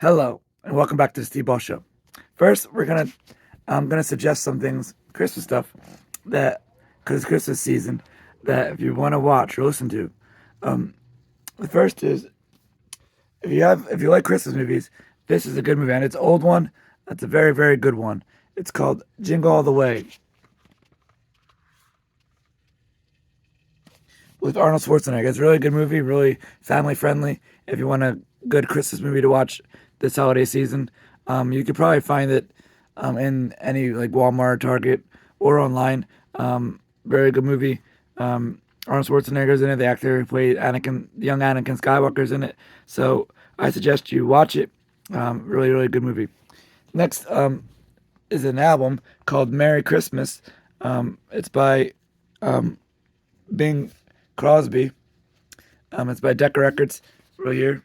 Hello, and welcome back to the Steve Ball Show. First, I'm gonna suggest some things, Christmas stuff, that because Christmas season, that if you want to watch or listen to. Um, the first is if you like Christmas movies, this is a good movie, and it's an old one. That's a very very good one. It's called Jingle All the Way with Arnold Schwarzenegger. It's a really good movie, really family friendly. If you want a good Christmas movie to watch this holiday season, you could probably find it in any like Walmart, Target, or online. Very good movie. Arnold Schwarzenegger's in it. The actor who played Anakin, the young Anakin Skywalker's in it. So I suggest you watch it. Really, really good movie. Next is an album called Merry Christmas. It's by Bing Crosby. It's by Decca Records. Right here,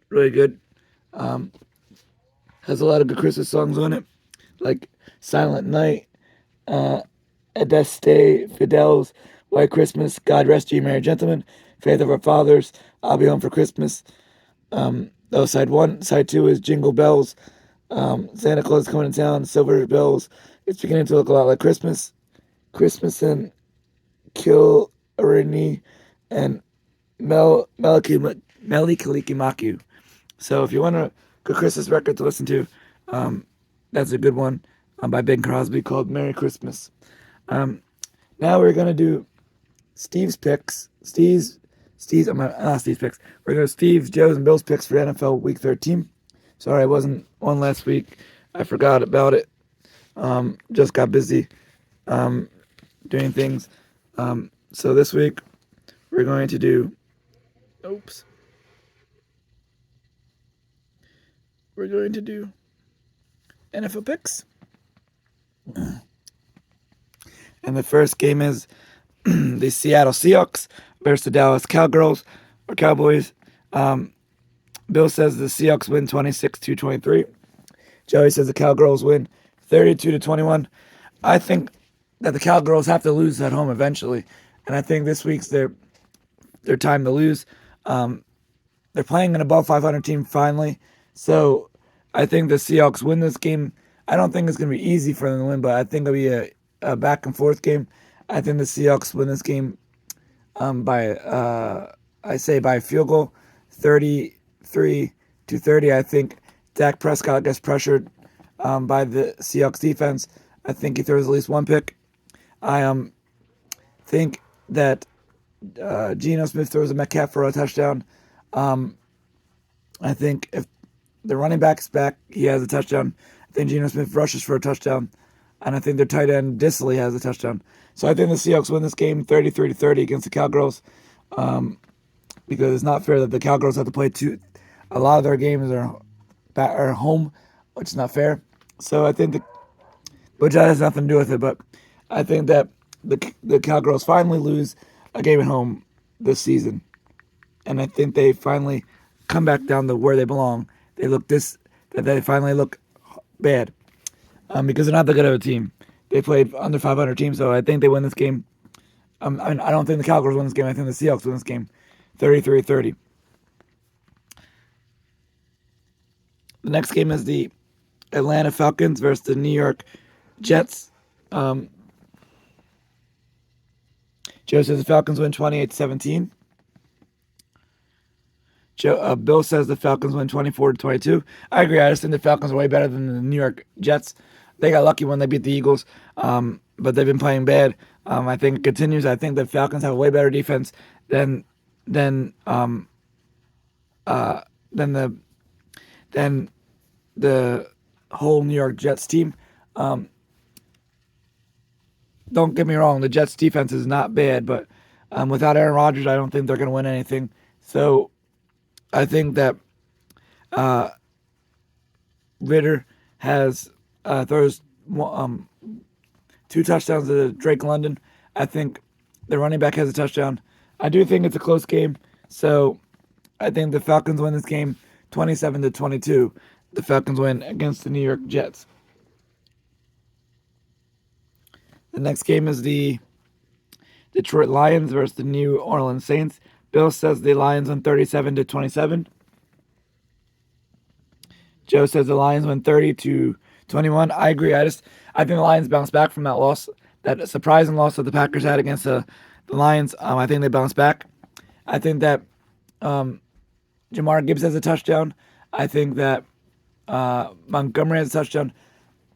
really good. Um, has a lot of good Christmas songs on it, like Silent Night, uh, Adeste, Fidel's, White Christmas, God Rest Ye Merry Gentlemen, Faith of Our Fathers, I'll Be Home for Christmas. That was side one. Side two is Jingle Bells, Santa Claus Coming to Town, Silver Bells. It's beginning to look a lot like Christmas. Christmas and Kill Arini and Meli Kaliki. So if you want a good Christmas record to listen to, um, that's a good one by Bing Crosby called Merry Christmas. Um, Now we're gonna do Steve's picks. Not Steve's picks. We're gonna Steve's, Joe's, and Bill's picks for NFL Week 13. Sorry, I wasn't on last week. I forgot about it. Just got busy doing things. So this week we're going to do. Oops. We're going to do NFL picks. And the first game is the Seattle Seahawks versus the Dallas Cowgirls or Cowboys. Um, Bill says the Seahawks win 26-23. Joey says the Cowgirls win 32-21. I think that the Cowgirls have to lose at home eventually, and I think this week's their time to lose. Um, they're playing an above 500 team finally, so I think the Seahawks win this game. I don't think it's going to be easy for them to win, but I think it'll be a back and forth game. I think the Seahawks win this game by I say by a field goal, 33-30. I think Dak Prescott gets pressured by the Seahawks defense. I think he throws at least one pick. I think that Geno Smith throws a Metcalf for a touchdown. Um, I think if the running back's back, he has a touchdown. I think Geno Smith rushes for a touchdown. And I think their tight end Disley has a touchdown. So I think the Seahawks win this game 33-30 against the Cowgirls, because it's not fair that the Cowgirls have to play a lot of their games are home, which is not fair. So I think which that has nothing to do with it, but I think that the Cowgirls finally lose a game at home this season, and I think they finally come back down to where they belong. They finally look bad, because they're not that good of a team. They played under 500 teams, so I think they win this game. I don't think the Cowgirls win this game. I think the Seahawks win this game 33-30. The next game is the Atlanta Falcons versus the New York Jets. Um, Joe says the Falcons win 28-17. Bill says the Falcons win 24-22. I agree. I just think the Falcons are way better than the New York Jets. They got lucky when they beat the Eagles, but they've been playing bad. I think it continues. I think the Falcons have a way better defense than than um, uh, than than the whole New York Jets team. Um, don't get me wrong, the Jets defense is not bad, but without Aaron Rodgers, I don't think they're going to win anything. So I think that uh, Ritter has throws two touchdowns to Drake London. I think the running back has a touchdown. I do think it's a close game, so I think the Falcons win this game 27-22. The Falcons win against the New York Jets. The next game is the Detroit Lions versus the New Orleans Saints. Bill says the Lions win 37-27. Joe says the Lions win 30-21. I agree. I think the Lions bounce back from that loss, that surprising loss that the Packers had against the Lions. I think they bounce back. I think that Jamar Gibbs has a touchdown. I think that Montgomery has a touchdown.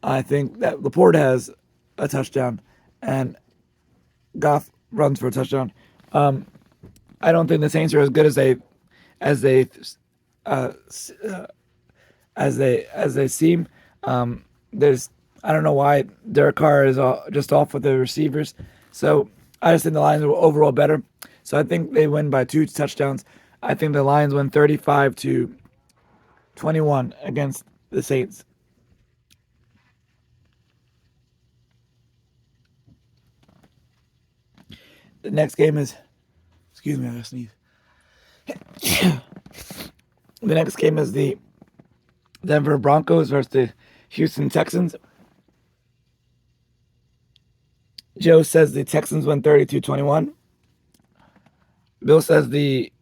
I think that Laporte has a touchdown, and Goff runs for a touchdown. I don't think the Saints are as good as they uh, as they seem. There's I don't know why Derek Carr is just off with the receivers. So I just think the Lions are overall better. So I think they win by 2 touchdowns. I think the Lions win 35-21 against the Saints. The next game is, excuse me, I gotta sneeze. The next game is the Denver Broncos versus the Houston Texans. Joe says the Texans win 32-21. Bill says the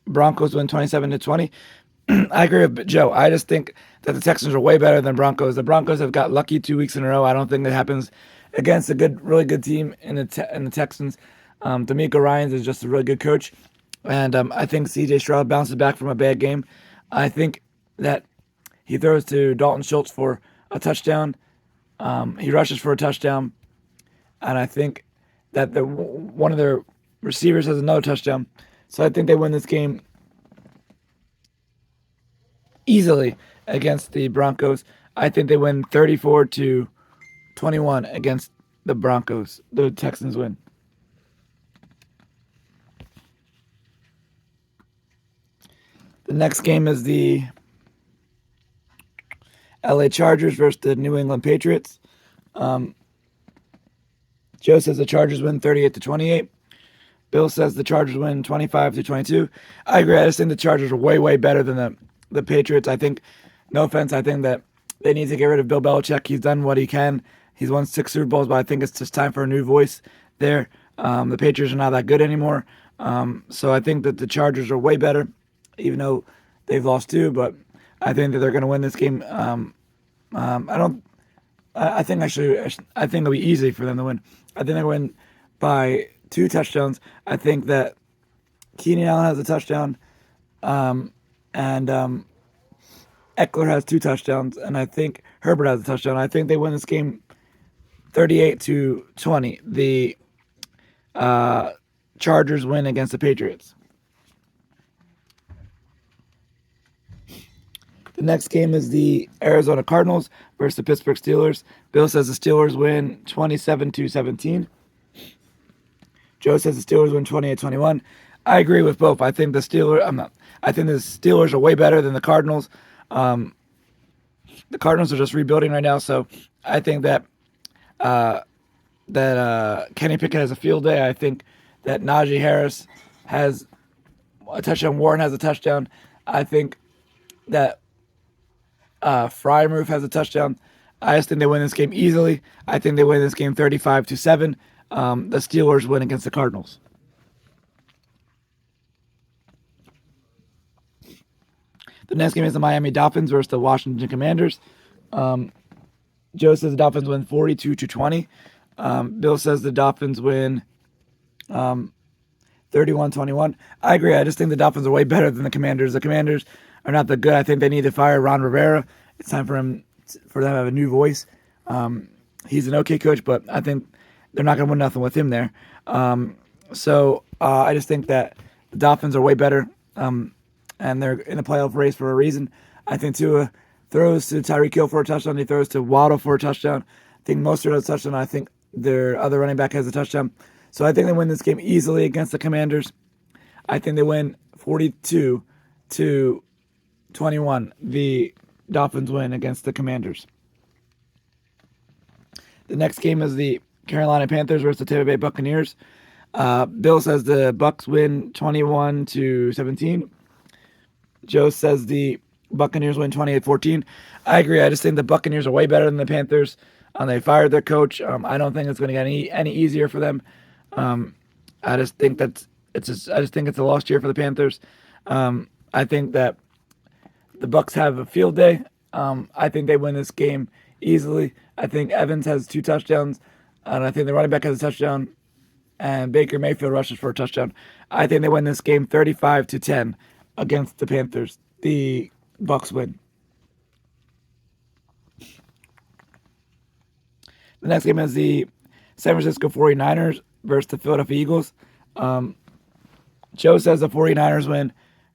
Broncos win 27-20. I agree with Joe. I just think that the Texans are way better than Broncos. The Broncos have got lucky 2 weeks in a row. I don't think that happens against a really good team in the Texans. D'Amico Ryans is just a really good coach, and I think C.J. Stroud bounces back from a bad game. I think that he throws to Dalton Schultz for a touchdown. He rushes for a touchdown, and I think that one of their receivers has another touchdown. So I think they win this game easily against the Broncos. I think they win 34-21 against the Broncos. The Texans win. The next game is the LA Chargers versus the New England Patriots. Joe says the Chargers win 38-28. Bill says the Chargers win 25-22. I agree. I just think the Chargers are way, way better than the Patriots. I think, no offense, I think that they need to get rid of Bill Belichick. He's done what he can. He's won 6 Super Bowls, but I think it's just time for a new voice there. The Patriots are not that good anymore. So I think that the Chargers are way better, even though they've lost 2. But I think that they're going to win this game. I think it'll be easy for them to win. I think they'll win by 2 touchdowns. I think that Keenan Allen has a touchdown, and Eckler has 2 touchdowns, and I think Herbert has a touchdown. I think they win this game 38-20. The Chargers win against the Patriots. The next game is the Arizona Cardinals versus the Pittsburgh Steelers. Bill says the Steelers win 27-17. Joe says the Steelers win 28-21. I agree with both. I think the Steelers are way better than the Cardinals. The Cardinals are just rebuilding right now, so I think that Kenny Pickett has a field day. I think that Najee Harris has a touchdown. Warren has a touchdown. I think that Freiermuth has a touchdown. I just think they win this game easily. I think they win this game 35-7. The Steelers win against the Cardinals. The next game is the Miami Dolphins versus the Washington Commanders. Joe says the Dolphins win 42-20. Bill says the Dolphins win 31-21. I agree. I just think the Dolphins are way better than the Commanders. The Commanders are not that good. I think they need to fire Ron Rivera. It's time for them to have a new voice. He's an okay coach, but I think they're not going to win nothing with him there. So I just think that the Dolphins are way better, and they're in the playoff race for a reason. I think Tua throws to Tyreek Hill for a touchdown. He throws to Waddle for a touchdown. I think Mostert has a touchdown. I think their other running back has a touchdown. So I think they win this game easily against the Commanders. I think they win 42-21. The Dolphins win against the Commanders. The next game is the Carolina Panthers versus the Tampa Bay Buccaneers. Bill says the Bucs win 21-17. Joe says the Buccaneers win 28-14. I agree. I just think the Buccaneers are way better than the Panthers. They fired their coach. I don't think it's going to get any easier for them. I just think it's a lost year for the Panthers. I think that the Bucs have a field day. I think they win this game easily. I think Evans has 2 touchdowns, and I think the running back has a touchdown, and Baker Mayfield rushes for a touchdown. I think they win this game 35-10 against the Panthers. The Bucks win. The next game is the San Francisco 49ers versus the Philadelphia Eagles. Joe says the 49ers win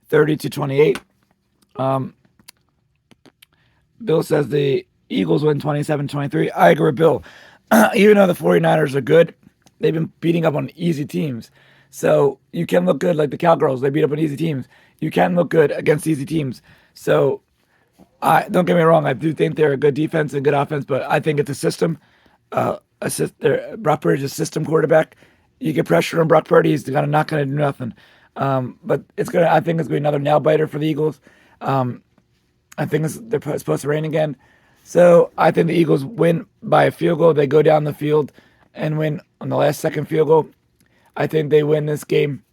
30-28. Bill says the Eagles win 27-23. I agree with Bill. Even though the 49ers are good, they've been beating up on easy teams. So you can look good like the Cowgirls. They beat up on easy teams. You can look good against easy teams. So don't get me wrong. I do think they're a good defense and good offense, but I think it's a system. Brock Purdy's a system quarterback. You get pressure on Brock Purdy, he's not going to do nothing. But I think it's going to be another nail biter for the Eagles. I think they're supposed to rain again. So I think the Eagles win by a field goal. They go down the field and win on the last second field goal. I think they win this game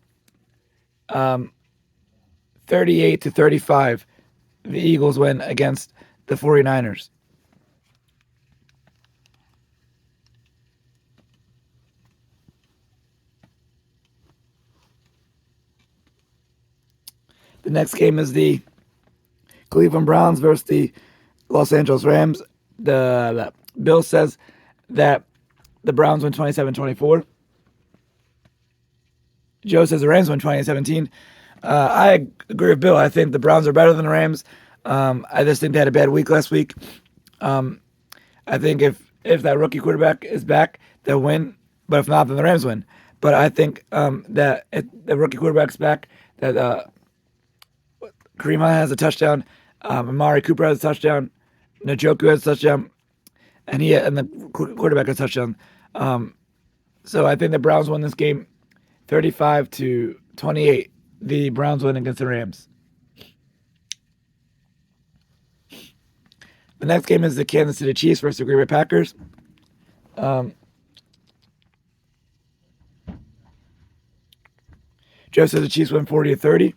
38-35. The Eagles win against the 49ers. The next game is the Cleveland Browns versus the Los Angeles Rams. The Bill says that the Browns win 27-24. Joe says the Rams win 2017. I agree with Bill. I think the Browns are better than the Rams. I just think they had a bad week last week. I think if that rookie quarterback is back, they'll win. But if not, then the Rams win. But I think that if the rookie quarterback's back, that Kareem Hunt has a touchdown, Amari Cooper has a touchdown, Njoku has a touchdown, and the quarterback has a touchdown. So I think the Browns win this game 35-28. The Browns win against the Rams. The next game is the Kansas City Chiefs versus the Green Bay Packers. Joe says the Chiefs win 40-30.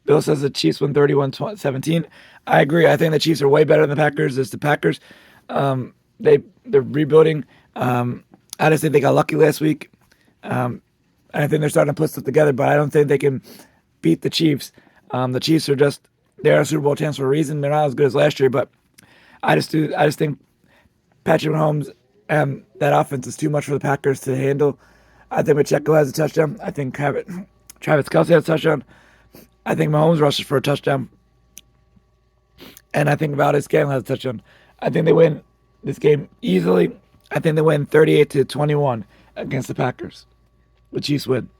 Bill says the Chiefs win 31-17. I agree. I think the Chiefs are way better than the Packers. It's the Packers. They're rebuilding. I just think they got lucky last week. And I think they're starting to put stuff together, but I don't think they can beat the Chiefs. The Chiefs they're a Super Bowl chance for a reason. They're not as good as last year, but I just think Patrick Mahomes and that offense is too much for the Packers to handle. I think Pacheco has a touchdown. I think Travis Kelce has a touchdown. I think Mahomes rushes for a touchdown. And I think Valdez-Scantling has a touchdown. I think they win this game easily. I think they win 38-21 against the Packers. The Chiefs win.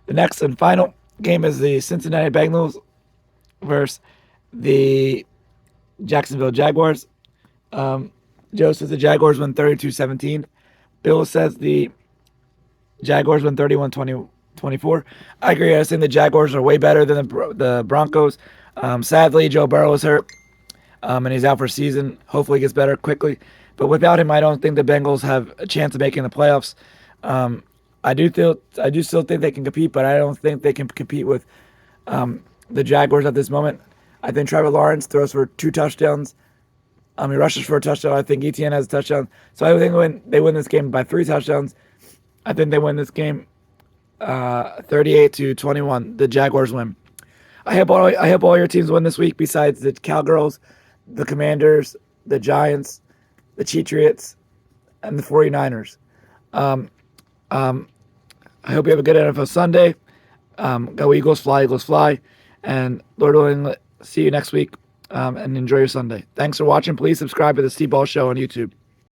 The next and final game is the Cincinnati Bengals versus the Jacksonville Jaguars. Joe says the Jaguars win 32-17. Bill says the Jaguars win 31-24. I agree. I think the Jaguars are way better than the Broncos. Sadly, Joe Burrow is hurt, and he's out for a season. Hopefully, he gets better quickly. But without him, I don't think the Bengals have a chance of making the playoffs. I do still think they can compete, but I don't think they can compete with the Jaguars at this moment. I think Trevor Lawrence throws for 2 touchdowns. He rushes for a touchdown. I think Etienne has a touchdown. So I think they win this game by 3 touchdowns. I think they win this game 38-21. The Jaguars win. I hope all your teams win this week besides the Cowgirls, the Commanders, the Giants, the Patriots, and the 49ers. I hope you have a good NFL Sunday. Go Eagles, fly, Eagles, fly. And Lord willing, see you next week, and enjoy your Sunday. Thanks for watching. Please subscribe to the Steve Ball Show on YouTube.